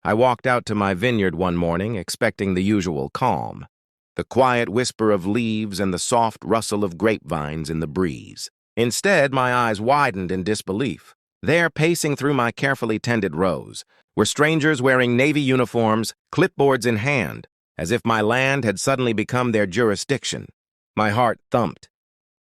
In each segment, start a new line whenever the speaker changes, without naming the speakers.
I walked out to my vineyard one morning expecting the usual calm, the quiet whisper of leaves and the soft rustle of grapevines in the breeze. Instead, my eyes widened in disbelief. There, pacing through my carefully tended rows, were strangers wearing navy uniforms, clipboards in hand, as if my land had suddenly become their jurisdiction. My heart thumped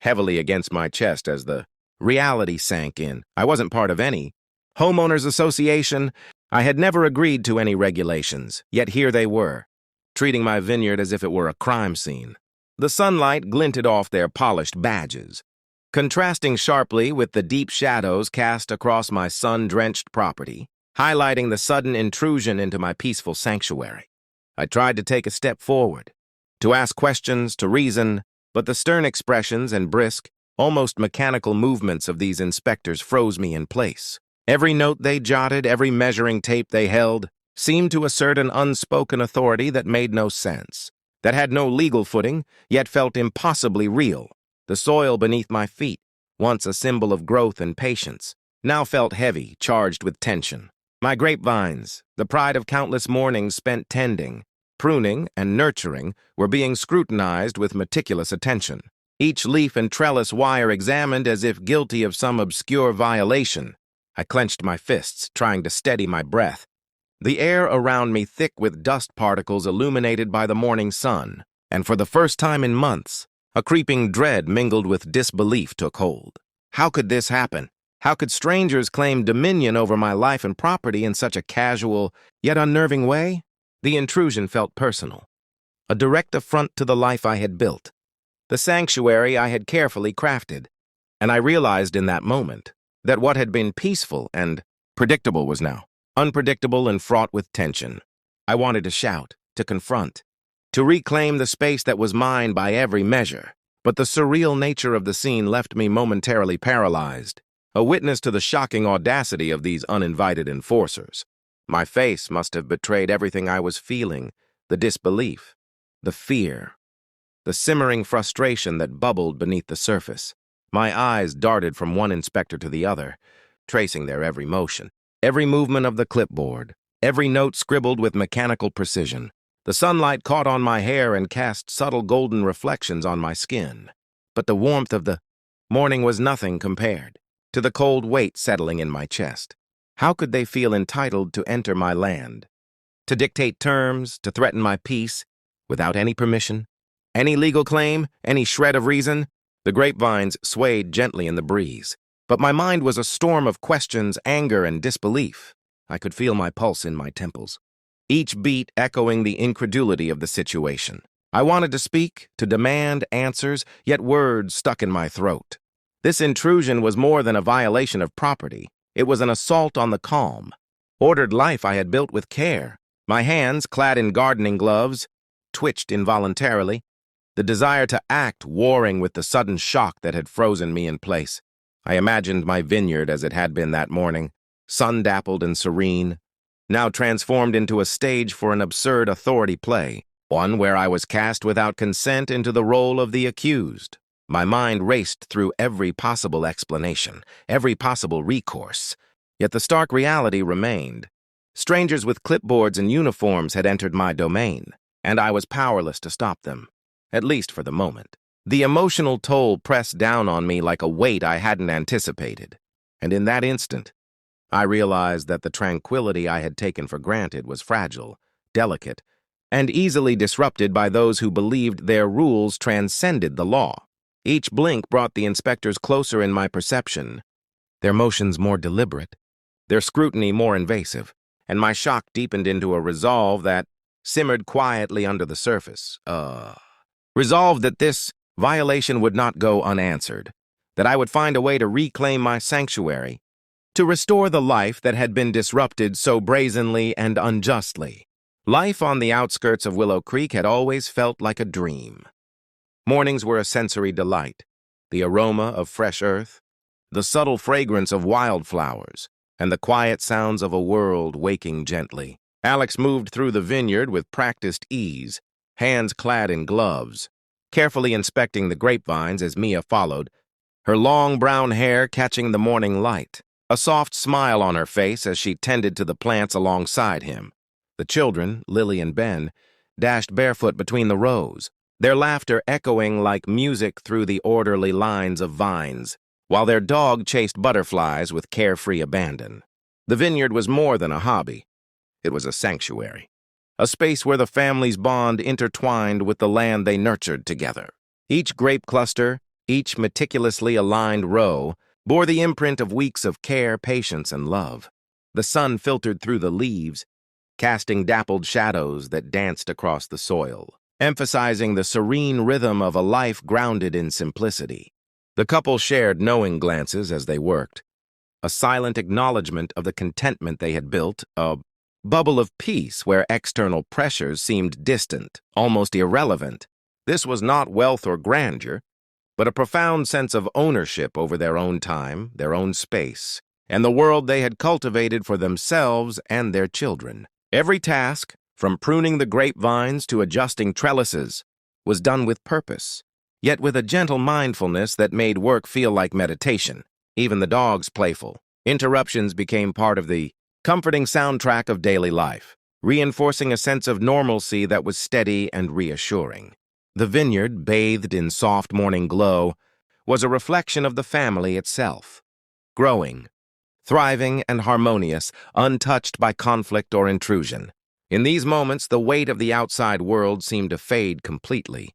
heavily against my chest as the reality sank in. I wasn't part of any homeowners association. I had never agreed to any regulations, yet here they were, treating my vineyard as if it were a crime scene. The sunlight glinted off their polished badges, contrasting sharply with the deep shadows cast across my sun-drenched property, highlighting the sudden intrusion into my peaceful sanctuary. I tried to take a step forward, to ask questions, to reason, but the stern expressions and brisk, almost mechanical movements of these inspectors froze me in place. Every note they jotted, every measuring tape they held, seemed to assert an unspoken authority that made no sense, that had no legal footing, yet felt impossibly real. The soil beneath my feet, once a symbol of growth and patience, now felt heavy, charged with tension. My grapevines, the pride of countless mornings spent tending, pruning, and nurturing, were being scrutinized with meticulous attention. Each leaf and trellis wire examined as if guilty of some obscure violation. I clenched my fists, trying to steady my breath. The air around me thick with dust particles illuminated by the morning sun, and for the first time in months, a creeping dread mingled with disbelief took hold. How could this happen? How could strangers claim dominion over my life and property in such a casual, yet unnerving way? The intrusion felt personal, a direct affront to the life I had built, the sanctuary I had carefully crafted, and I realized in that moment that what had been peaceful and predictable was now unpredictable and fraught with tension. I wanted to shout, to confront, to reclaim the space that was mine by every measure, but the surreal nature of the scene left me momentarily paralyzed, a witness to the shocking audacity of these uninvited enforcers. My face must have betrayed everything I was feeling, the disbelief, the fear, the simmering frustration that bubbled beneath the surface. My eyes darted from one inspector to the other, tracing their every motion, every movement of the clipboard, every note scribbled with mechanical precision. The sunlight caught on my hair and cast subtle golden reflections on my skin. But the warmth of the morning was nothing compared to the cold weight settling in my chest. How could they feel entitled to enter my land, to dictate terms, to threaten my peace, without any permission, any legal claim, any shred of reason? The grapevines swayed gently in the breeze, but my mind was a storm of questions, anger, and disbelief. I could feel my pulse in my temples, each beat echoing the incredulity of the situation. I wanted to speak, to demand answers, yet words stuck in my throat. This intrusion was more than a violation of property. It was an assault on the calm, ordered life I had built with care. My hands, clad in gardening gloves, twitched involuntarily, the desire to act warring with the sudden shock that had frozen me in place. I imagined my vineyard as it had been that morning, sun-dappled and serene, now transformed into a stage for an absurd authority play, one where I was cast without consent into the role of the accused. My mind raced through every possible explanation, every possible recourse, yet the stark reality remained. Strangers with clipboards and uniforms had entered my domain, and I was powerless to stop them, at least for the moment. The emotional toll pressed down on me like a weight I hadn't anticipated, and in that instant, I realized that the tranquility I had taken for granted was fragile, delicate, and easily disrupted by those who believed their rules transcended the law. Each blink brought the inspectors closer in my perception, their motions more deliberate, their scrutiny more invasive, and my shock deepened into a resolve that simmered quietly under the surface. Resolve that this violation would not go unanswered, that I would find a way to reclaim my sanctuary, to restore the life that had been disrupted so brazenly and unjustly. Life on the outskirts of Willow Creek had always felt like a dream. Mornings were a sensory delight, the aroma of fresh earth, the subtle fragrance of wildflowers, and the quiet sounds of a world waking gently. Alex moved through the vineyard with practiced ease, hands clad in gloves, carefully inspecting the grapevines as Mia followed, her long brown hair catching the morning light, a soft smile on her face as she tended to the plants alongside him. The children, Lily and Ben, dashed barefoot between the rows, their laughter echoing like music through the orderly lines of vines, while their dog chased butterflies with carefree abandon. The vineyard was more than a hobby. It was a sanctuary, a space where the family's bond intertwined with the land they nurtured together. Each grape cluster, each meticulously aligned row, bore the imprint of weeks of care, patience, and love. The sun filtered through the leaves, casting dappled shadows that danced across the soil, emphasizing the serene rhythm of a life grounded in simplicity. The couple shared knowing glances as they worked, a silent acknowledgement of the contentment they had built, a bubble of peace where external pressures seemed distant, almost irrelevant. This was not wealth or grandeur, but a profound sense of ownership over their own time, their own space, and the world they had cultivated for themselves and their children. Every task, from pruning the grapevines to adjusting trellises, was done with purpose, yet with a gentle mindfulness that made work feel like meditation. Even the dogs playful. Interruptions became part of the comforting soundtrack of daily life, reinforcing a sense of normalcy that was steady and reassuring. The vineyard, bathed in soft morning glow, was a reflection of the family itself, growing, thriving, and harmonious, untouched by conflict or intrusion. In these moments, the weight of the outside world seemed to fade completely,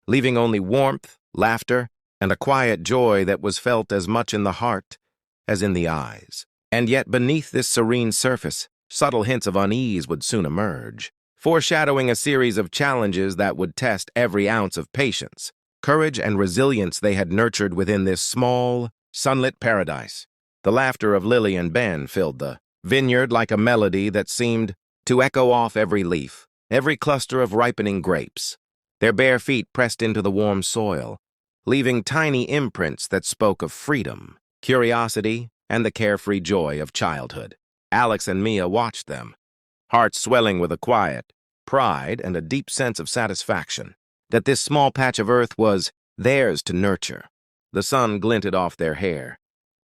leaving only warmth, laughter, and a quiet joy that was felt as much in the heart as in the eyes. And yet beneath this serene surface, subtle hints of unease would soon emerge, foreshadowing a series of challenges that would test every ounce of patience, courage, and resilience they had nurtured within this small, sunlit paradise. The laughter of Lily and Ben filled the vineyard like a melody that seemed to echo off every leaf, every cluster of ripening grapes. Their bare feet pressed into the warm soil, leaving tiny imprints that spoke of freedom, curiosity, and the carefree joy of childhood. Alex and Mia watched them, hearts swelling with a quiet pride and a deep sense of satisfaction that this small patch of earth was theirs to nurture. The sun glinted off their hair,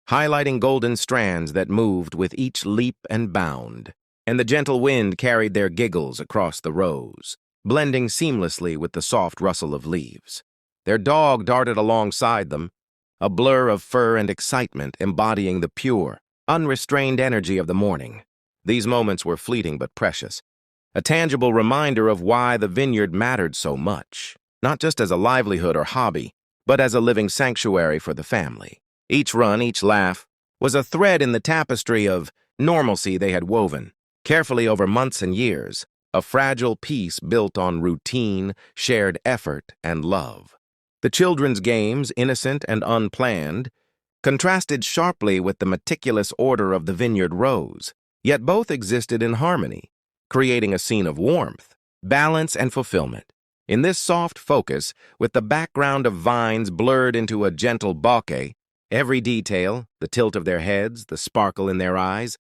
highlighting golden strands that moved with each leap and bound, and the gentle wind carried their giggles across the rows, blending seamlessly with the soft rustle of leaves. Their dog darted alongside them, a blur of fur and excitement embodying the pure, unrestrained energy of the morning. These moments were fleeting but precious, a tangible reminder of why the vineyard mattered so much, not just as a livelihood or hobby, but as a living sanctuary for the family. Each run, each laugh, was a thread in the tapestry of normalcy they had woven, carefully over months and years, a fragile piece built on routine, shared effort, and love. The children's games, innocent and unplanned, contrasted sharply with the meticulous order of the vineyard rows, yet both existed in harmony, creating a scene of warmth, balance, and fulfillment. In this soft focus, with the background of vines blurred into a gentle bokeh, every detail, the tilt of their heads, the sparkle in their eyes,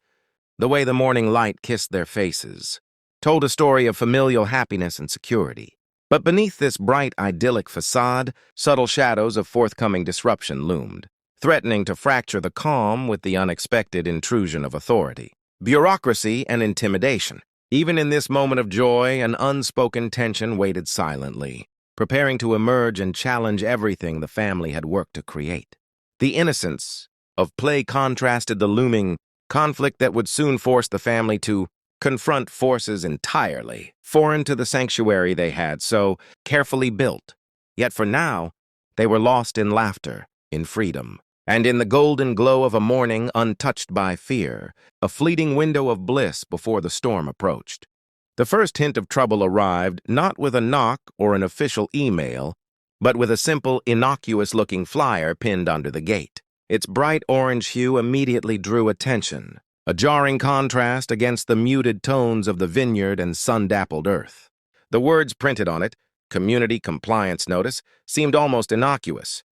the way the morning light kissed their faces, told a story of familial happiness and security. But beneath this bright, idyllic facade, subtle shadows of forthcoming disruption loomed, threatening to fracture the calm with the unexpected intrusion of authority, bureaucracy, and intimidation. Even in this moment of joy, an unspoken tension waited silently, preparing to emerge and challenge everything the family had worked to create. The innocence of play contrasted the looming conflict that would soon force the family to confront forces entirely foreign to the sanctuary they had so carefully built. Yet for now, they were lost in laughter, in freedom, and in the golden glow of a morning untouched by fear, a fleeting window of bliss before the storm approached. The first hint of trouble arrived not with a knock or an official email, but with a simple, innocuous-looking flyer pinned under the gate. Its bright orange hue immediately drew attention, a jarring contrast against the muted tones of the vineyard and sun-dappled earth. The words printed on it, Community Compliance Notice, seemed almost innocuous.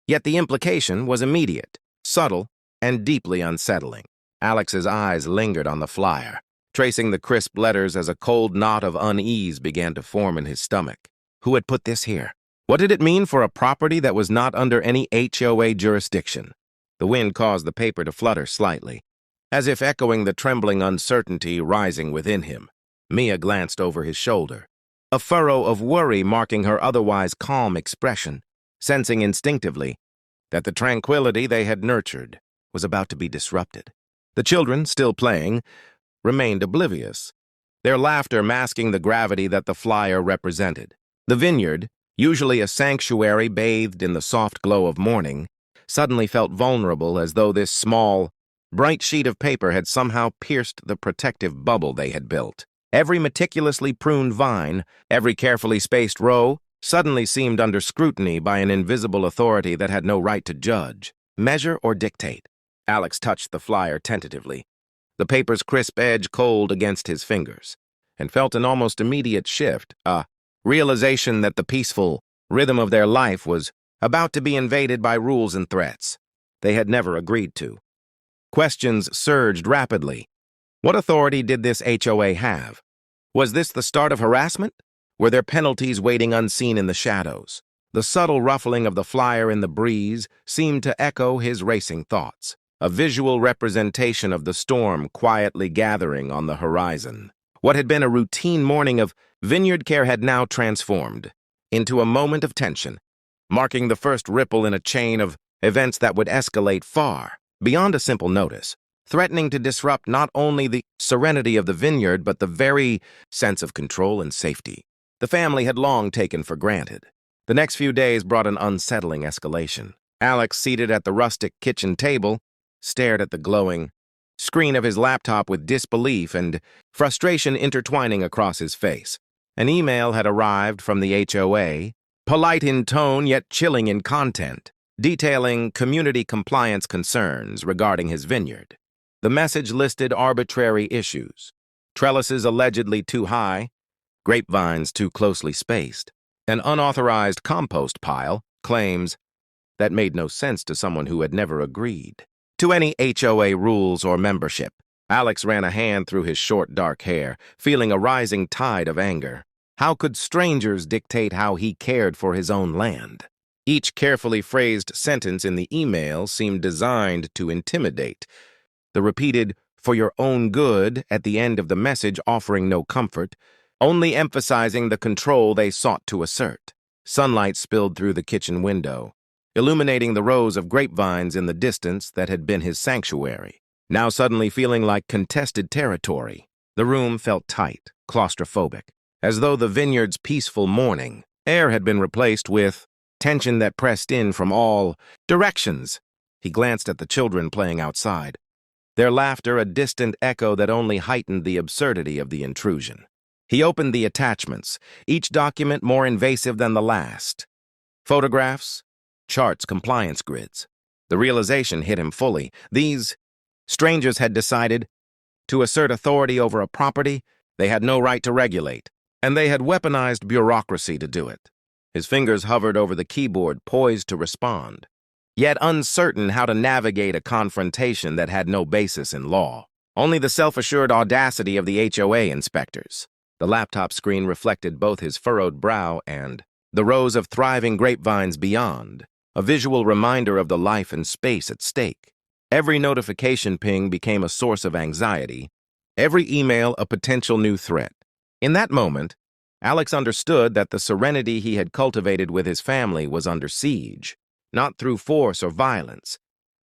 Yet the implication was immediate, subtle, and deeply unsettling. Alex's eyes lingered on the flyer, tracing the crisp letters as a cold knot of unease began to form in his stomach. Who had put this here? What did it mean for a property that was not under any HOA jurisdiction? The wind caused the paper to flutter slightly, as if echoing the trembling uncertainty rising within him. Mia glanced over his shoulder, a furrow of worry marking her otherwise calm expression, sensing instinctively that the tranquility they had nurtured was about to be disrupted. The children, still playing, remained oblivious, their laughter masking the gravity that the flyer represented. The vineyard, usually a sanctuary bathed in the soft glow of morning, suddenly felt vulnerable, as though this small, bright sheet of paper had somehow pierced the protective bubble they had built. Every meticulously pruned vine, every carefully spaced row, suddenly seemed under scrutiny by an invisible authority that had no right to judge, measure, or dictate. Alex touched the flyer tentatively, the paper's crisp edge cold against his fingers, and felt an almost immediate shift, a realization that the peaceful rhythm of their life was about to be invaded by rules and threats they had never agreed to. Questions surged rapidly. What authority did this HOA have? Was this the start of harassment? Were there penalties waiting unseen in the shadows? The subtle ruffling of the flyer in the breeze seemed to echo his racing thoughts, a visual representation of the storm quietly gathering on the horizon. What had been a routine morning of vineyard care had now transformed into a moment of tension, marking the first ripple in a chain of events that would escalate far beyond a simple notice, threatening to disrupt not only the serenity of the vineyard but the very sense of control and safety the family had long taken for granted. The next few days brought an unsettling escalation. Alex, seated at the rustic kitchen table, stared at the glowing screen of his laptop with disbelief and frustration intertwining across his face. An email had arrived from the HOA, polite in tone yet chilling in content, detailing community compliance concerns regarding his vineyard. The message listed arbitrary issues: trellises allegedly too high, grapevines too closely spaced, an unauthorized compost pile, claims that made no sense to someone who had never agreed to any HOA rules or membership. Alex ran a hand through his short, dark hair, feeling a rising tide of anger. How could strangers dictate how he cared for his own land? Each carefully phrased sentence in the email seemed designed to intimidate, the repeated "for your own good" at the end of the message offering no comfort, only emphasizing the control they sought to assert. Sunlight spilled through the kitchen window, illuminating the rows of grapevines in the distance that had been his sanctuary, now suddenly feeling like contested territory. The room felt tight, claustrophobic, as though the vineyard's peaceful morning air had been replaced with tension that pressed in from all directions. He glanced at the children playing outside, their laughter a distant echo that only heightened the absurdity of the intrusion. He opened the attachments, each document more invasive than the last. Photographs, charts, compliance grids. The realization hit him fully. These strangers had decided to assert authority over a property they had no right to regulate, and they had weaponized bureaucracy to do it. His fingers hovered over the keyboard, poised to respond, yet uncertain how to navigate a confrontation that had no basis in law. Only the self-assured audacity of the HOA inspectors. The laptop screen reflected both his furrowed brow and the rows of thriving grapevines beyond, a visual reminder of the life and space at stake. Every notification ping became a source of anxiety, every email a potential new threat. In that moment, Alex understood that the serenity he had cultivated with his family was under siege, not through force or violence,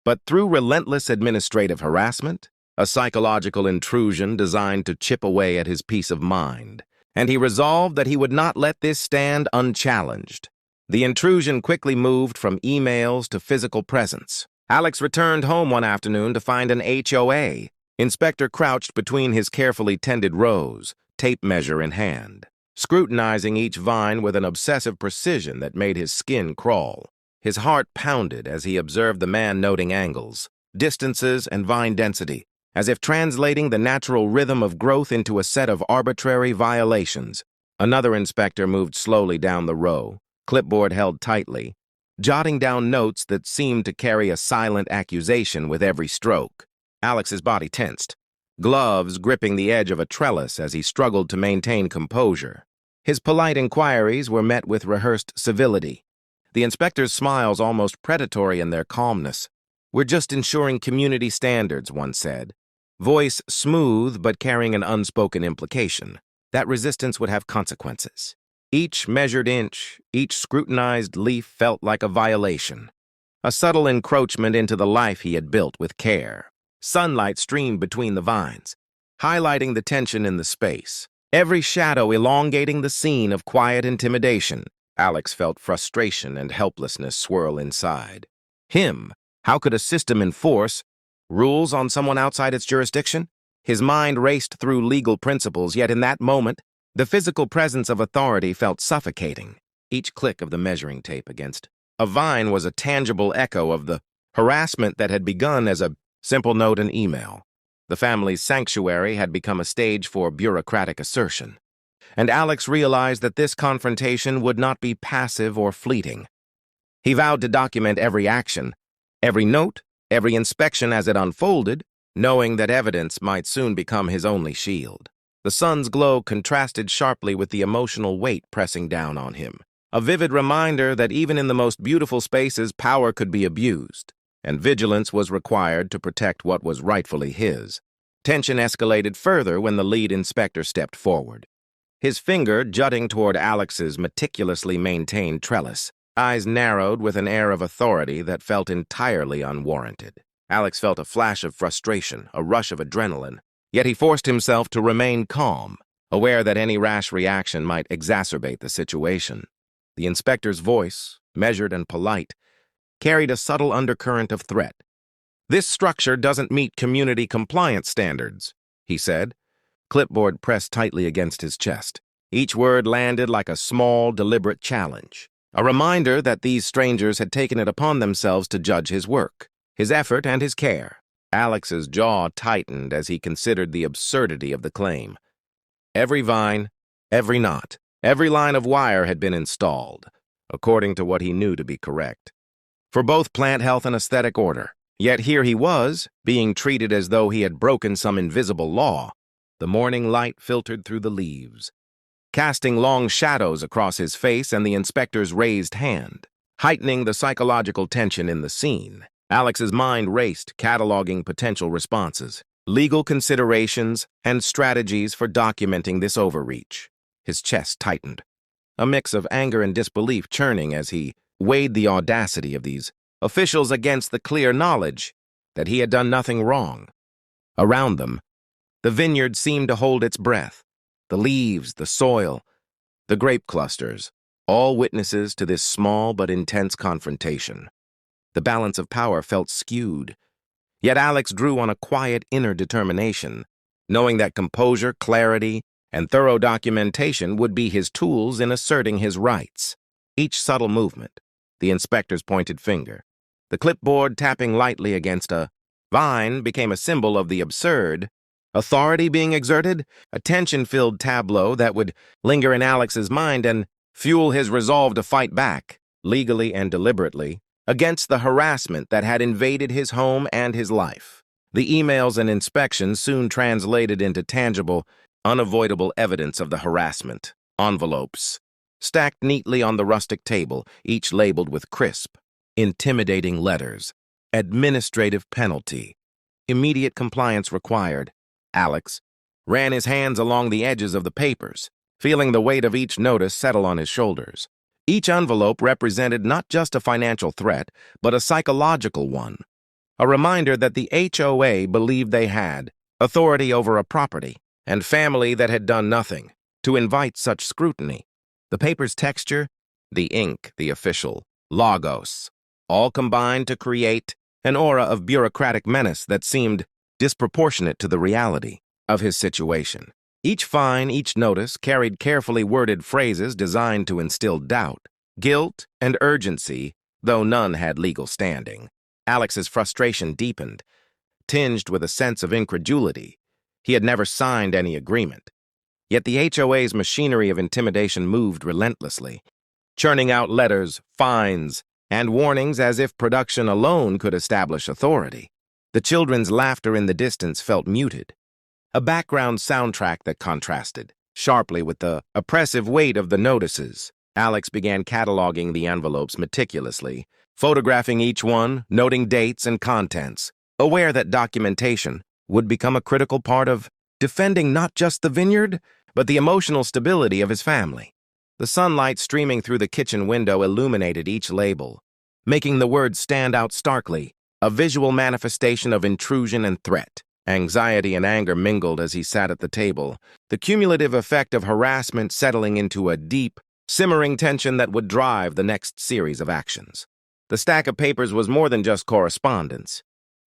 but through relentless administrative harassment, a psychological intrusion designed to chip away at his peace of mind. And he resolved that he would not let this stand unchallenged. The intrusion quickly moved from emails to physical presence. Alex returned home one afternoon to find an HOA inspector crouched between his carefully tended rows, tape measure in hand, scrutinizing each vine with an obsessive precision that made his skin crawl. His heart pounded as he observed the man noting angles, distances, and vine density, as if translating the natural rhythm of growth into a set of arbitrary violations. Another inspector moved slowly down the row, clipboard held tightly, jotting down notes that seemed to carry a silent accusation with every stroke. Alex's body tensed, gloves gripping the edge of a trellis as he struggled to maintain composure. His polite inquiries were met with rehearsed civility, the inspector's smiles almost predatory in their calmness. "We're just ensuring community standards," one said, voice smooth but carrying an unspoken implication. that resistance would have consequences. Each measured inch, each scrutinized leaf felt like a violation, a subtle encroachment into the life he had built with care. Sunlight streamed between the vines, highlighting the tension in the space, every shadow elongating the scene of quiet intimidation. Alex felt frustration and helplessness swirl inside. How could a system enforce rules on someone outside its jurisdiction? His mind raced through legal principles, yet in that moment, the physical presence of authority felt suffocating. Each click of the measuring tape against a vine was a tangible echo of the harassment that had begun as a simple note and email. The family's sanctuary had become a stage for bureaucratic assertion, and Alex realized that this confrontation would not be passive or fleeting. He vowed to document every action, every note, every inspection as it unfolded, knowing that evidence might soon become his only shield. The sun's glow contrasted sharply with the emotional weight pressing down on him, a vivid reminder that even in the most beautiful spaces, power could be abused, and vigilance was required to protect what was rightfully his. Tension escalated further when the lead inspector stepped forward, his finger jutting toward Alex's meticulously maintained trellis, eyes narrowed with an air of authority that felt entirely unwarranted. Alex felt a flash of frustration, a rush of adrenaline, yet he forced himself to remain calm, aware that any rash reaction might exacerbate the situation. The inspector's voice, measured and polite, carried a subtle undercurrent of threat. "This structure doesn't meet community compliance standards," he said, clipboard pressed tightly against his chest. Each word landed like a small, deliberate challenge, a reminder that these strangers had taken it upon themselves to judge his work, his effort, and his care. Alex's jaw tightened as he considered the absurdity of the claim. Every vine, every knot, every line of wire had been installed, according to what he knew to be correct, for both plant health and aesthetic order. Yet here he was, being treated as though he had broken some invisible law. The morning light filtered through the leaves, casting long shadows across his face and the inspector's raised hand, heightening the psychological tension in the scene. Alex's mind raced, cataloging potential responses, legal considerations, and strategies for documenting this overreach. His chest tightened, a mix of anger and disbelief churning as he weighed the audacity of these officials against the clear knowledge that he had done nothing wrong. Around them, the vineyard seemed to hold its breath, the leaves, the soil, the grape clusters, all witnesses to this small but intense confrontation. The balance of power felt skewed, yet Alex drew on a quiet inner determination, knowing that composure, clarity, and thorough documentation would be his tools in asserting his rights. Each subtle movement, the inspector's pointed finger, the clipboard tapping lightly against a vine, became a symbol of the absurd. Authority being exerted, a tension-filled tableau that would linger in Alex's mind and fuel his resolve to fight back, legally and deliberately, against the harassment that had invaded his home and his life. The emails and inspections soon translated into tangible, unavoidable evidence of the harassment. Envelopes, stacked neatly on the rustic table, each labeled with crisp, intimidating letters. Administrative penalty. Immediate compliance required. Alex ran his hands along the edges of the papers, feeling the weight of each notice settle on his shoulders. Each envelope represented not just a financial threat, but a psychological one, a reminder that the HOA believed they had authority over a property and family that had done nothing to invite such scrutiny. The paper's texture, the ink, the official logos, all combined to create an aura of bureaucratic menace that seemed disproportionate to the reality of his situation. Each fine, each notice carried carefully worded phrases designed to instill doubt, guilt, and urgency, though none had legal standing. Alex's frustration deepened, tinged with a sense of incredulity. He had never signed any agreement. Yet the HOA's machinery of intimidation moved relentlessly, churning out letters, fines, and warnings as if production alone could establish authority. The children's laughter in the distance felt muted, a background soundtrack that contrasted sharply with the oppressive weight of the notices. Alex began cataloging the envelopes meticulously, photographing each one, noting dates and contents, aware that documentation would become a critical part of defending not just the vineyard, but the emotional stability of his family. The sunlight streaming through the kitchen window illuminated each label, making the words stand out starkly, a visual manifestation of intrusion and threat. Anxiety and anger mingled as he sat at the table, the cumulative effect of harassment settling into a deep, simmering tension that would drive the next series of actions. The stack of papers was more than just correspondence.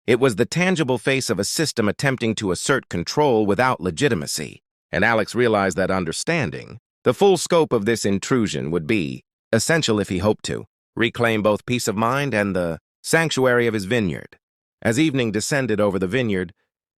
It was the tangible face of a system attempting to assert control without legitimacy, and Alex realized that understanding the full scope of this intrusion would be essential if he hoped to reclaim both peace of mind and the sanctuary of his vineyard. As evening descended over the vineyard,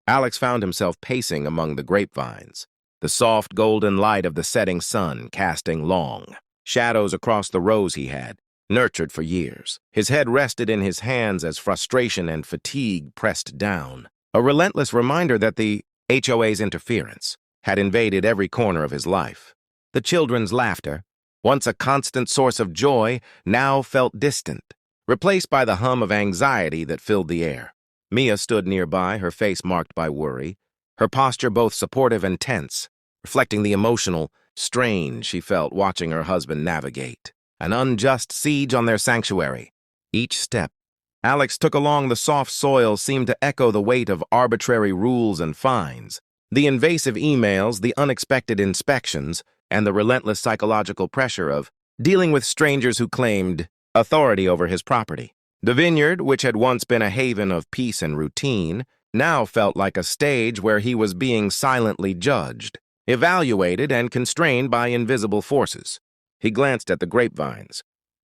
Alex found himself pacing among the grapevines, the soft golden light of the setting sun casting long shadows across the rows he had nurtured for years. His head rested in his hands as frustration and fatigue pressed down, a relentless reminder that the HOA's interference had invaded every corner of his life. The children's laughter, once a constant source of joy, now felt distant, replaced by the hum of anxiety that filled the air. Mia stood nearby, her face marked by worry, her posture both supportive and tense, reflecting the emotional strain she felt watching her husband navigate an unjust siege on their sanctuary. Each step Alex took along the soft soil seemed to echo the weight of arbitrary rules and fines, the invasive emails, the unexpected inspections, and the relentless psychological pressure of dealing with strangers who claimed authority over his property. The vineyard, which had once been a haven of peace and routine, now felt like a stage where he was being silently judged, evaluated, and constrained by invisible forces. He glanced at the grapevines,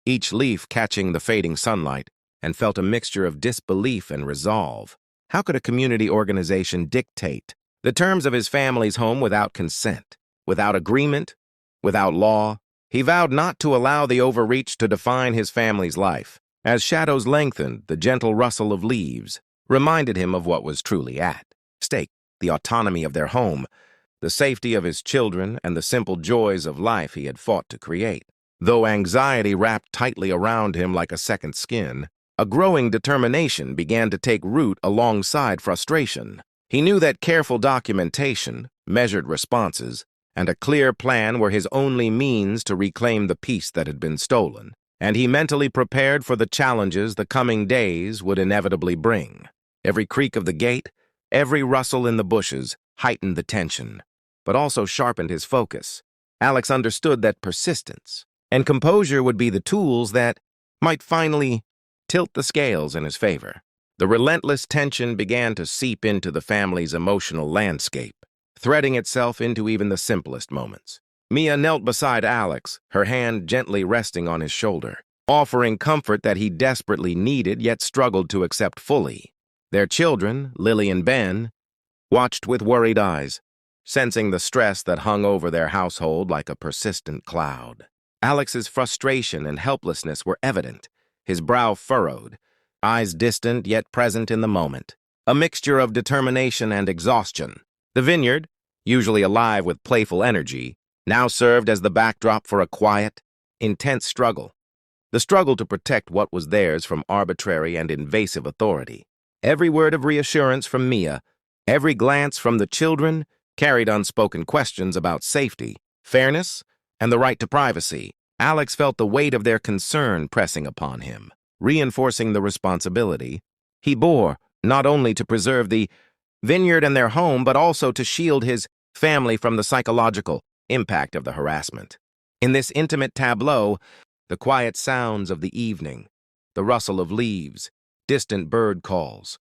each leaf catching the fading sunlight, and felt a mixture of disbelief and resolve. How could a community organization dictate the terms of his family's home without consent, without agreement, without law? He vowed not to allow the overreach to define his family's life. As shadows lengthened, the gentle rustle of leaves reminded him of what was truly at stake: the autonomy of their home, the safety of his children, and the simple joys of life he had fought to create. Though anxiety wrapped tightly around him like a second skin, a growing determination began to take root alongside frustration. He knew that careful documentation, measured responses, and a clear plan were his only means to reclaim the peace that had been stolen, and he mentally prepared for the challenges the coming days would inevitably bring. Every creak of the gate, every rustle in the bushes heightened the tension, but also sharpened his focus. Alex understood that persistence and composure would be the tools that might finally tilt the scales in his favor. The relentless tension began to seep into the family's emotional landscape, threading itself into even the simplest moments. Mia knelt beside Alex, her hand gently resting on his shoulder, offering comfort that he desperately needed yet struggled to accept fully. Their children, Lily and Ben, watched with worried eyes, sensing the stress that hung over their household like a persistent cloud. Alex's frustration and helplessness were evident, his brow furrowed, eyes distant yet present in the moment, a mixture of determination and exhaustion. The vineyard, usually alive with playful energy, now served as the backdrop for a quiet, intense struggle. The struggle to protect what was theirs from arbitrary and invasive authority. Every word of reassurance from Mia, every glance from the children, carried unspoken questions about safety, fairness, and the right to privacy. Alex felt the weight of their concern pressing upon him, reinforcing the responsibility he bore not only to preserve the vineyard and their home, but also to shield his family from the psychological impact of the harassment. In this intimate tableau, the quiet sounds of the evening, the rustle of leaves, distant bird calls,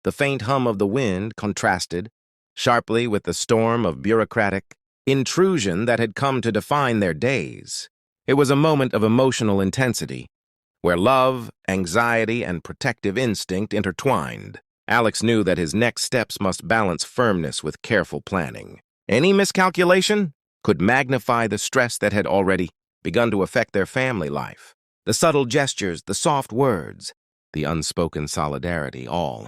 the faint hum of the wind contrasted sharply with the storm of bureaucratic intrusion that had come to define their days. It was a moment of emotional intensity, where love, anxiety, and protective instinct intertwined. Alex knew that his next steps must balance firmness with careful planning. Any miscalculation could magnify the stress that had already begun to affect their family life. The subtle gestures, the soft words, the unspoken solidarity, all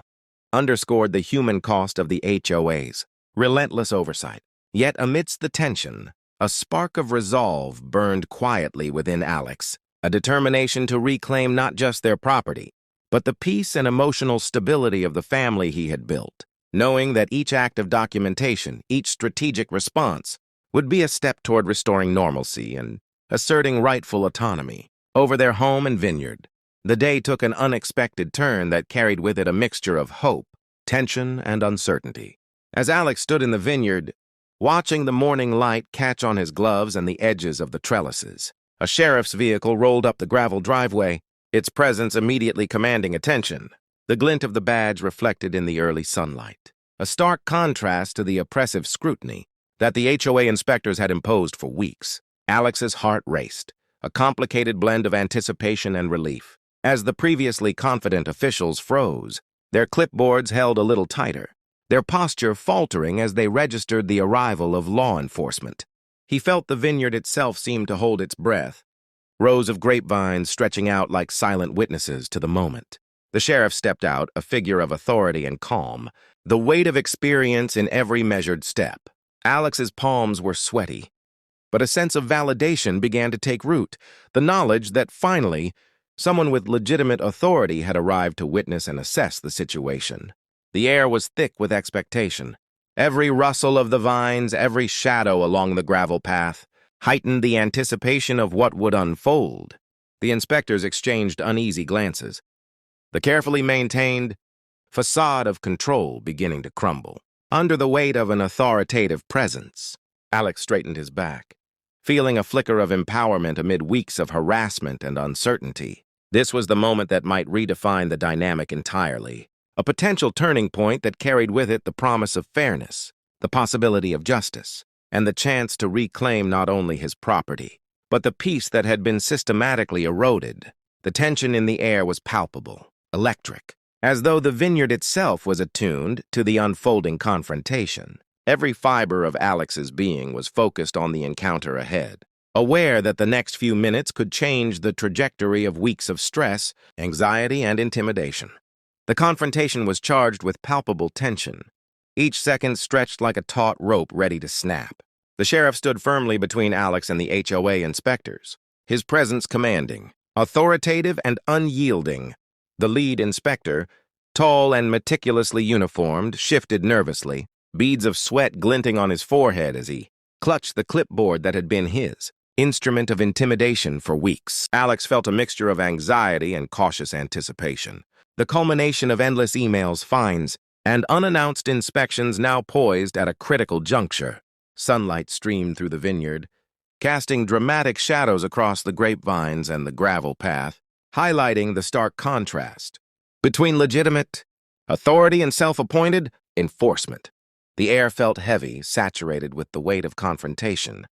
underscored the human cost of the HOA's relentless oversight. Yet amidst the tension, a spark of resolve burned quietly within Alex, a determination to reclaim not just their property, but the peace and emotional stability of the family he had built, knowing that each act of documentation, each strategic response, would be a step toward restoring normalcy and asserting rightful autonomy over their home and vineyard. The day took an unexpected turn that carried with it a mixture of hope, tension, and uncertainty. As Alex stood in the vineyard, watching the morning light catch on his gloves and the edges of the trellises, a sheriff's vehicle rolled up the gravel driveway, its presence immediately commanding attention, the glint of the badge reflected in the early sunlight, a stark contrast to the oppressive scrutiny that the HOA inspectors had imposed for weeks. Alex's heart raced, a complicated blend of anticipation and relief, as the previously confident officials froze, their clipboards held a little tighter, their posture faltering as they registered the arrival of law enforcement. He felt the vineyard itself seemed to hold its breath, rows of grapevines stretching out like silent witnesses to the moment. The sheriff stepped out, a figure of authority and calm, the weight of experience in every measured step. Alex's palms were sweaty, but a sense of validation began to take root, the knowledge that finally, someone with legitimate authority had arrived to witness and assess the situation. The air was thick with expectation. Every rustle of the vines, every shadow along the gravel path, heightened the anticipation of what would unfold. The inspectors exchanged uneasy glances, the carefully maintained facade of control beginning to crumble. Under the weight of an authoritative presence, Alex straightened his back, feeling a flicker of empowerment amid weeks of harassment and uncertainty. This was the moment that might redefine the dynamic entirely, a potential turning point that carried with it the promise of fairness, the possibility of justice, and the chance to reclaim not only his property, but the peace that had been systematically eroded. The tension in the air was palpable, electric, as though the vineyard itself was attuned to the unfolding confrontation. Every fiber of Alex's being was focused on the encounter ahead, aware that the next few minutes could change the trajectory of weeks of stress, anxiety, and intimidation. The confrontation was charged with palpable tension, each second stretched like a taut rope ready to snap. The sheriff stood firmly between Alex and the HOA inspectors, his presence commanding, authoritative and unyielding. The lead inspector, tall and meticulously uniformed, shifted nervously, beads of sweat glinting on his forehead as he clutched the clipboard that had been his instrument of intimidation for weeks. Alex felt a mixture of anxiety and cautious anticipation, the culmination of endless emails, fines, and unannounced inspections now poised at a critical juncture. Sunlight streamed through the vineyard, casting dramatic shadows across the grapevines and the gravel path, highlighting the stark contrast between legitimate authority and self-appointed enforcement. The air felt heavy, saturated with the weight of confrontation,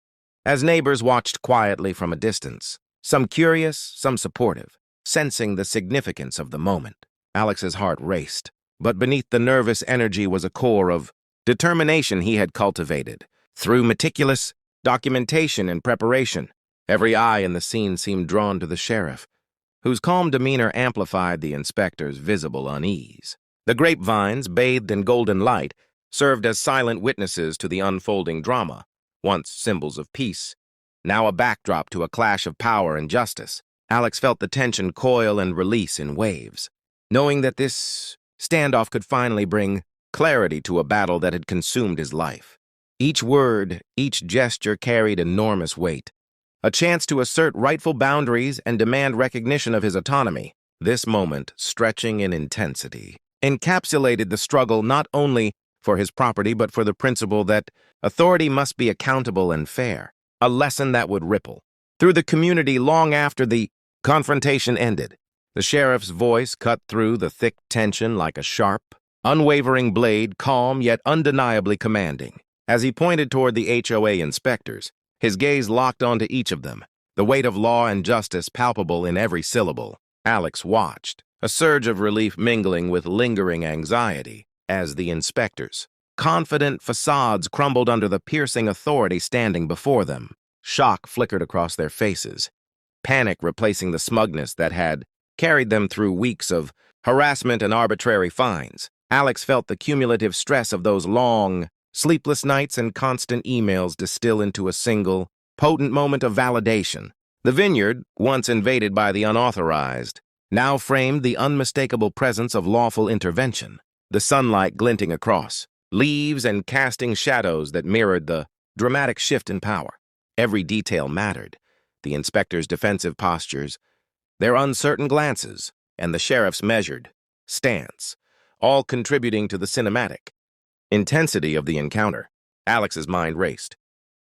as neighbors watched quietly from a distance, some curious, some supportive, sensing the significance of the moment. Alex's heart raced, but beneath the nervous energy was a core of determination he had cultivated through meticulous documentation and preparation. Every eye in the scene seemed drawn to the sheriff, whose calm demeanor amplified the inspector's visible unease. The grapevines, bathed in golden light, served as silent witnesses to the unfolding drama, once symbols of peace, now a backdrop to a clash of power and justice. Alex felt the tension coil and release in waves, knowing that this standoff could finally bring clarity to a battle that had consumed his life. Each word, each gesture carried enormous weight, a chance to assert rightful boundaries and demand recognition of his autonomy. This moment, stretching in intensity, encapsulated the struggle not only for his property but for the principle that authority must be accountable and fair, a lesson that would ripple through the community long after the confrontation ended. The sheriff's voice cut through the thick tension like a sharp, unwavering blade, calm yet undeniably commanding. As he pointed toward the HOA inspectors, his gaze locked onto each of them, the weight of law and justice palpable in every syllable. Alex watched, a surge of relief mingling with lingering anxiety, as the inspectors' confident facades crumbled under the piercing authority standing before them. Shock flickered across their faces, panic replacing the smugness that had carried them through weeks of harassment and arbitrary fines. Alex felt the cumulative stress of those long, sleepless nights and constant emails distill into a single, potent moment of validation. The vineyard, once invaded by the unauthorized, now framed the unmistakable presence of lawful intervention, the sunlight glinting across, leaves and casting shadows that mirrored the dramatic shift in power. Every detail mattered. The inspector's defensive postures, their uncertain glances, and the sheriff's measured stance, all contributing to the cinematic intensity of the encounter. Alex's mind raced,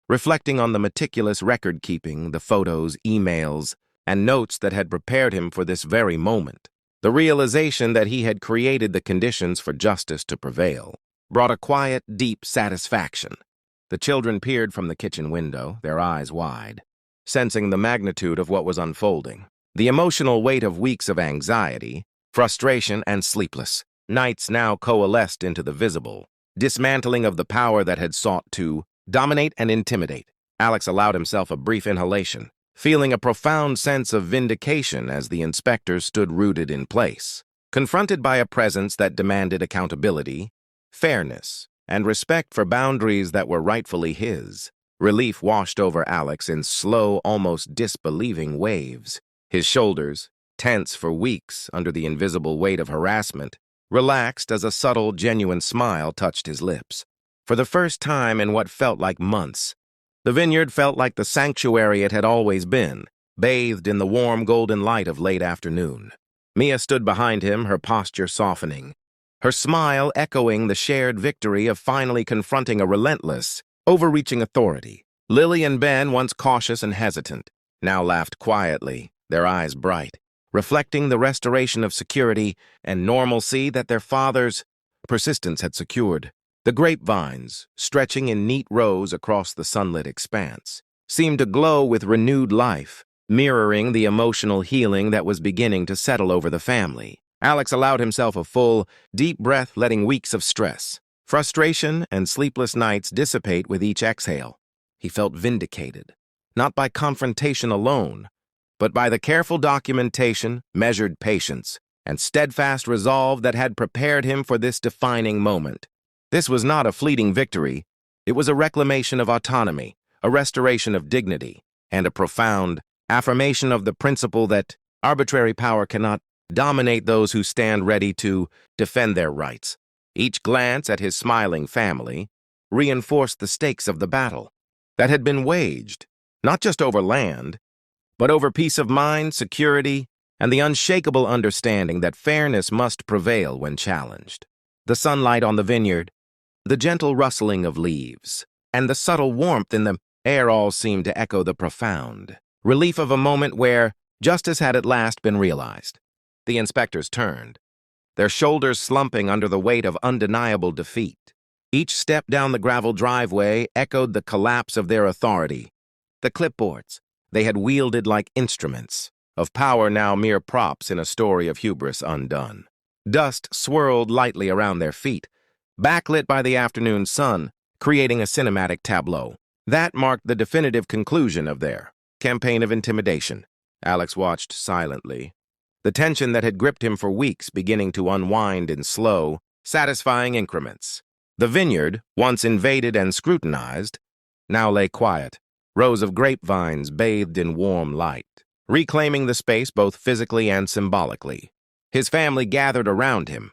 reflecting on the meticulous record-keeping, the photos, emails, and notes that had prepared him for this very moment. The realization that he had created the conditions for justice to prevail brought a quiet, deep satisfaction. The children peered from the kitchen window, their eyes wide, sensing the magnitude of what was unfolding. The emotional weight of weeks of anxiety, frustration, and sleepless nights now coalesced into the visible dismantling of the power that had sought to dominate and intimidate. Alex allowed himself a brief inhalation, feeling a profound sense of vindication as the inspectors stood rooted in place, confronted by a presence that demanded accountability, fairness, and respect for boundaries that were rightfully his. Relief washed over Alex in slow, almost disbelieving waves. His shoulders, tense for weeks under the invisible weight of harassment, relaxed as a subtle, genuine smile touched his lips. For the first time in what felt like months, the vineyard felt like the sanctuary it had always been, bathed in the warm golden light of late afternoon. Mia stood behind him, her posture softening, her smile echoing the shared victory of finally confronting a relentless, overreaching authority. Lily and Ben, once cautious and hesitant, now laughed quietly, their eyes bright, reflecting the restoration of security and normalcy that their father's persistence had secured. The grapevines, stretching in neat rows across the sunlit expanse, seemed to glow with renewed life, mirroring the emotional healing that was beginning to settle over the family. Alex allowed himself a full, deep breath, letting weeks of stress, frustration, and sleepless nights dissipate with each exhale. He felt vindicated, not by confrontation alone, but by the careful documentation, measured patience, and steadfast resolve that had prepared him for this defining moment. This was not a fleeting victory. It was a reclamation of autonomy, a restoration of dignity, and a profound affirmation of the principle that arbitrary power cannot dominate those who stand ready to defend their rights. Each glance at his smiling family reinforced the stakes of the battle that had been waged, not just over land, but over peace of mind, security, and the unshakable understanding that fairness must prevail when challenged. The sunlight on the vineyard, the gentle rustling of leaves, and the subtle warmth in the air all seemed to echo the profound relief of a moment where justice had at last been realized. The inspectors turned, their shoulders slumping under the weight of undeniable defeat. Each step down the gravel driveway echoed the collapse of their authority. The clipboards they had wielded like instruments of power, now mere props in a story of hubris undone. Dust swirled lightly around their feet, backlit by the afternoon sun, creating a cinematic tableau. That marked the definitive conclusion of their campaign of intimidation. Alex watched silently, the tension that had gripped him for weeks beginning to unwind in slow, satisfying increments. The vineyard, once invaded and scrutinized, now lay quiet, rows of grapevines bathed in warm light, reclaiming the space both physically and symbolically. His family gathered around him,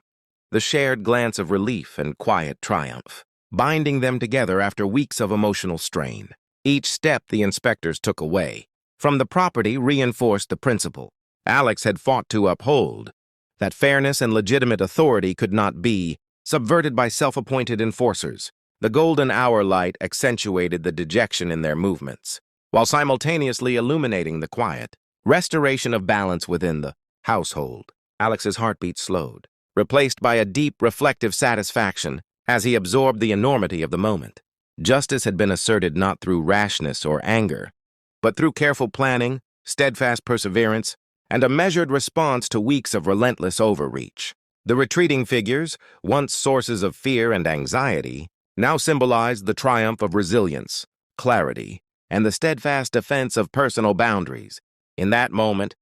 the shared glance of relief and quiet triumph, binding them together after weeks of emotional strain. Each step the inspectors took away from the property reinforced the principle Alex had fought to uphold, that fairness and legitimate authority could not be subverted by self-appointed enforcers. The golden hour light accentuated the dejection in their movements, while simultaneously illuminating the quiet restoration of balance within the household. Alex's heartbeat slowed, replaced by a deep, reflective satisfaction as he absorbed the enormity of the moment. Justice had been asserted not through rashness or anger, but through careful planning, steadfast perseverance, and a measured response to weeks of relentless overreach. The retreating figures, once sources of fear and anxiety, now symbolized the triumph of resilience, clarity, and the steadfast defense of personal boundaries. In that moment,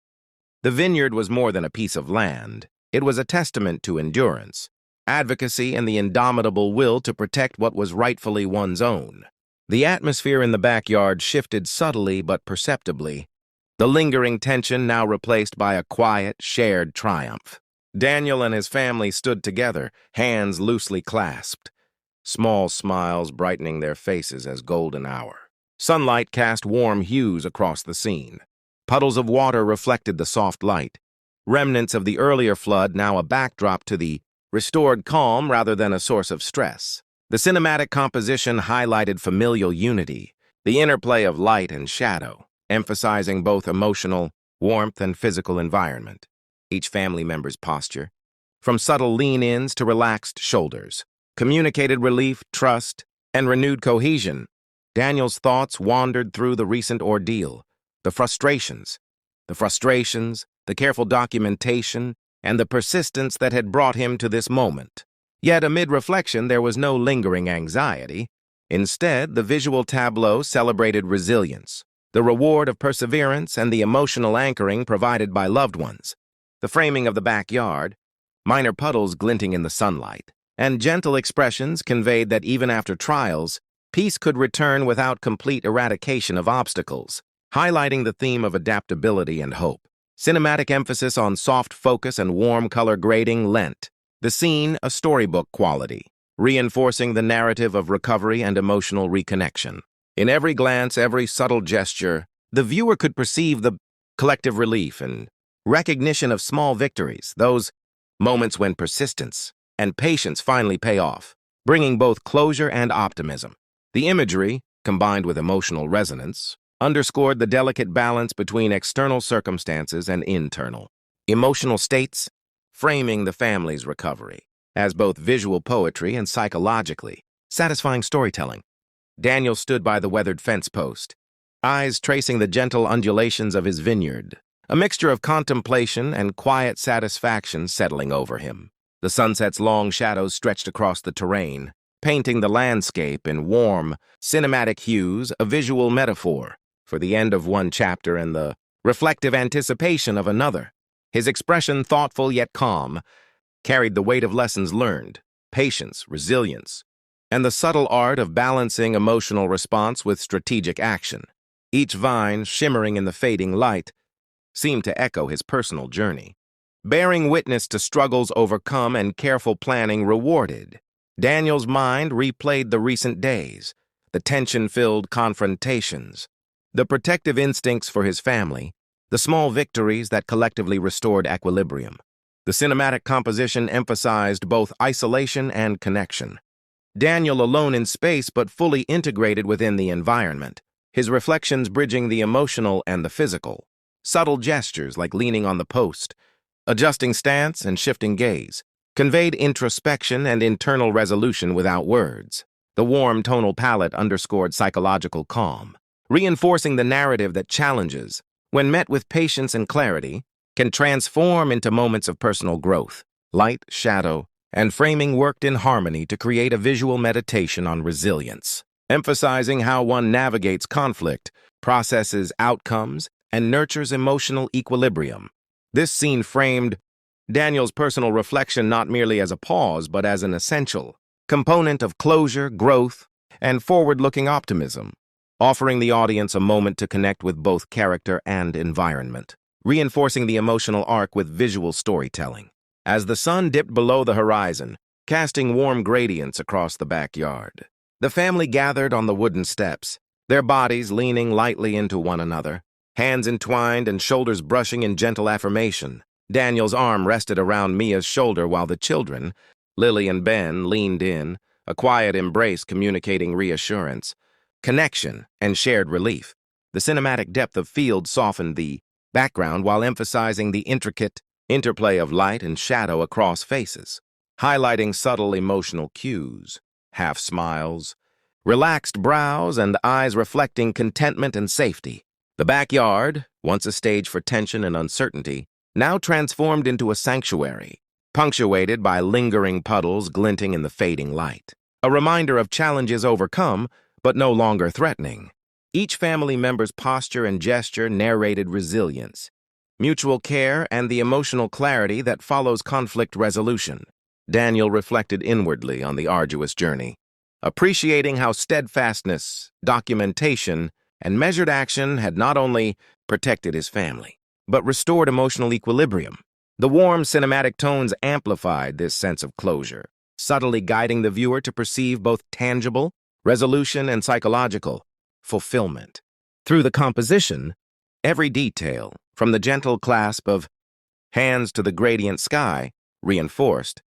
the vineyard was more than a piece of land. It was a testament to endurance, advocacy, and the indomitable will to protect what was rightfully one's own. The atmosphere in the backyard shifted subtly but perceptibly, the lingering tension now replaced by a quiet, shared triumph. Daniel and his family stood together, hands loosely clasped, small smiles brightening their faces as golden hour. Sunlight cast warm hues across the scene. Puddles of water reflected the soft light, remnants of the earlier flood now a backdrop to the restored calm rather than a source of stress. The cinematic composition highlighted familial unity, the interplay of light and shadow, emphasizing both emotional warmth and physical environment. Each family member's posture, from subtle lean-ins to relaxed shoulders, communicated relief, trust, and renewed cohesion. Daniel's thoughts wandered through the recent ordeal, the frustrations, the careful documentation, and the persistence that had brought him to this moment. Yet amid reflection, there was no lingering anxiety. Instead, the visual tableau celebrated resilience, the reward of perseverance and the emotional anchoring provided by loved ones. The framing of the backyard, minor puddles glinting in the sunlight, and gentle expressions conveyed that even after trials, peace could return without complete eradication of obstacles, highlighting the theme of adaptability and hope. Cinematic emphasis on soft focus and warm color grading lent the scene a storybook quality, reinforcing the narrative of recovery and emotional reconnection. In every glance, every subtle gesture, the viewer could perceive the collective relief and recognition of small victories, those moments when persistence and patience finally pay off, bringing both closure and optimism. The imagery, combined with emotional resonance, underscored the delicate balance between external circumstances and internal emotional states, framing the family's recovery as both visual poetry and psychologically satisfying storytelling. Daniel stood by the weathered fence post, eyes tracing the gentle undulations of his vineyard, a mixture of contemplation and quiet satisfaction settling over him. The sunset's long shadows stretched across the terrain, painting the landscape in warm, cinematic hues, a visual metaphor for the end of one chapter and the reflective anticipation of another. His expression, thoughtful yet calm, carried the weight of lessons learned, patience, resilience, and the subtle art of balancing emotional response with strategic action. Each vine, shimmering in the fading light, seemed to echo his personal journey, bearing witness to struggles overcome and careful planning rewarded. Daniel's mind replayed the recent days, the tension-filled confrontations, the protective instincts for his family, the small victories that collectively restored equilibrium. The cinematic composition emphasized both isolation and connection. Daniel alone in space but fully integrated within the environment, his reflections bridging the emotional and the physical. Subtle gestures like leaning on the post, adjusting stance and shifting gaze, conveyed introspection and internal resolution without words. The warm tonal palette underscored psychological calm, reinforcing the narrative that challenges, when met with patience and clarity, can transform into moments of personal growth. Light, shadow, and framing worked in harmony to create a visual meditation on resilience, emphasizing how one navigates conflict, processes outcomes, and nurtures emotional equilibrium. This scene framed Daniel's personal reflection not merely as a pause, but as an essential component of closure, growth, and forward-looking optimism, offering the audience a moment to connect with both character and environment, reinforcing the emotional arc with visual storytelling. As the sun dipped below the horizon, casting warm gradients across the backyard, the family gathered on the wooden steps, their bodies leaning lightly into one another, hands entwined and shoulders brushing in gentle affirmation. Daniel's arm rested around Mia's shoulder while the children, Lily and Ben, leaned in, a quiet embrace communicating reassurance, connection, and shared relief. The cinematic depth of field softened the background while emphasizing the intricate interplay of light and shadow across faces, highlighting subtle emotional cues, half smiles, relaxed brows, and eyes reflecting contentment and safety. The backyard, once a stage for tension and uncertainty, now transformed into a sanctuary, punctuated by lingering puddles glinting in the fading light, a reminder of challenges overcome but no longer threatening. Each family member's posture and gesture narrated resilience, mutual care, and the emotional clarity that follows conflict resolution. Daniel reflected inwardly on the arduous journey, appreciating how steadfastness, documentation, and measured action had not only protected his family, but restored emotional equilibrium. The warm cinematic tones amplified this sense of closure, subtly guiding the viewer to perceive both tangible resolution and psychological fulfillment. Through the composition, every detail, from the gentle clasp of hands to the gradient sky, reinforced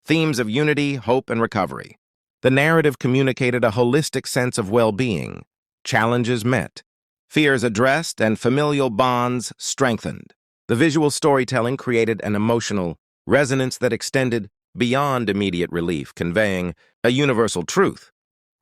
themes of unity, hope, and recovery. The narrative communicated a holistic sense of well-being, challenges met, fears addressed, and familial bonds strengthened. The visual storytelling created an emotional resonance that extended beyond immediate relief, conveying a universal truth.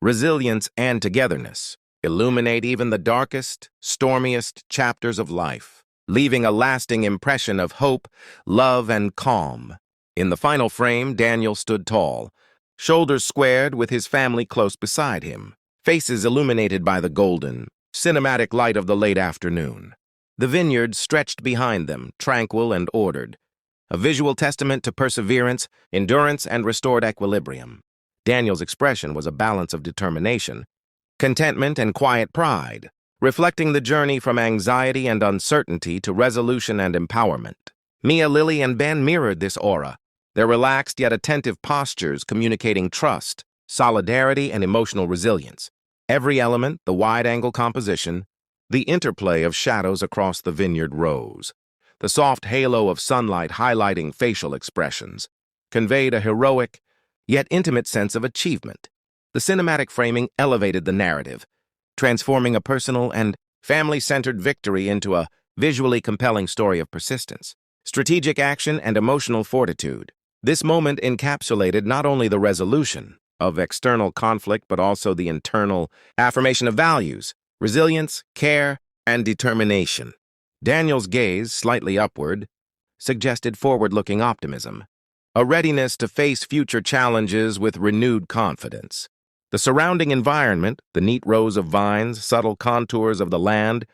Resilience and togetherness illuminate even the darkest, stormiest chapters of life, leaving a lasting impression of hope, love, and calm. In the final frame, Daniel stood tall, shoulders squared with his family close beside him, faces illuminated by the golden, cinematic light of the late afternoon. The vineyard stretched behind them, tranquil and ordered, a visual testament to perseverance, endurance, and restored equilibrium. Daniel's expression was a balance of determination, contentment, and quiet pride, reflecting the journey from anxiety and uncertainty to resolution and empowerment. Mia, Lily, and Ben mirrored this aura, their relaxed yet attentive postures communicating trust, solidarity, and emotional resilience. Every element, the wide-angle composition, the interplay of shadows across the vineyard rows, the soft halo of sunlight highlighting facial expressions, conveyed a heroic, yet intimate sense of achievement. The cinematic framing elevated the narrative, transforming a personal and family-centered victory into a visually compelling story of persistence, strategic action, and emotional fortitude. This moment encapsulated not only the resolution of external conflict, but also the internal affirmation of values, resilience, care, and determination. Daniel's gaze, slightly upward, suggested forward-looking optimism, a readiness to face future challenges with renewed confidence. The surrounding environment, the neat rows of vines, subtle contours of the land,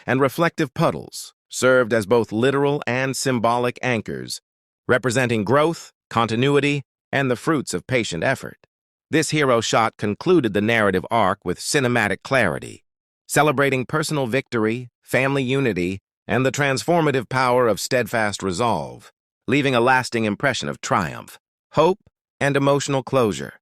and reflective puddles, served as both literal and symbolic anchors, representing growth, continuity, and the fruits of patient effort. This hero shot concluded the narrative arc with cinematic clarity, celebrating personal victory, family unity, and the transformative power of steadfast resolve, leaving a lasting impression of triumph, hope, and emotional closure.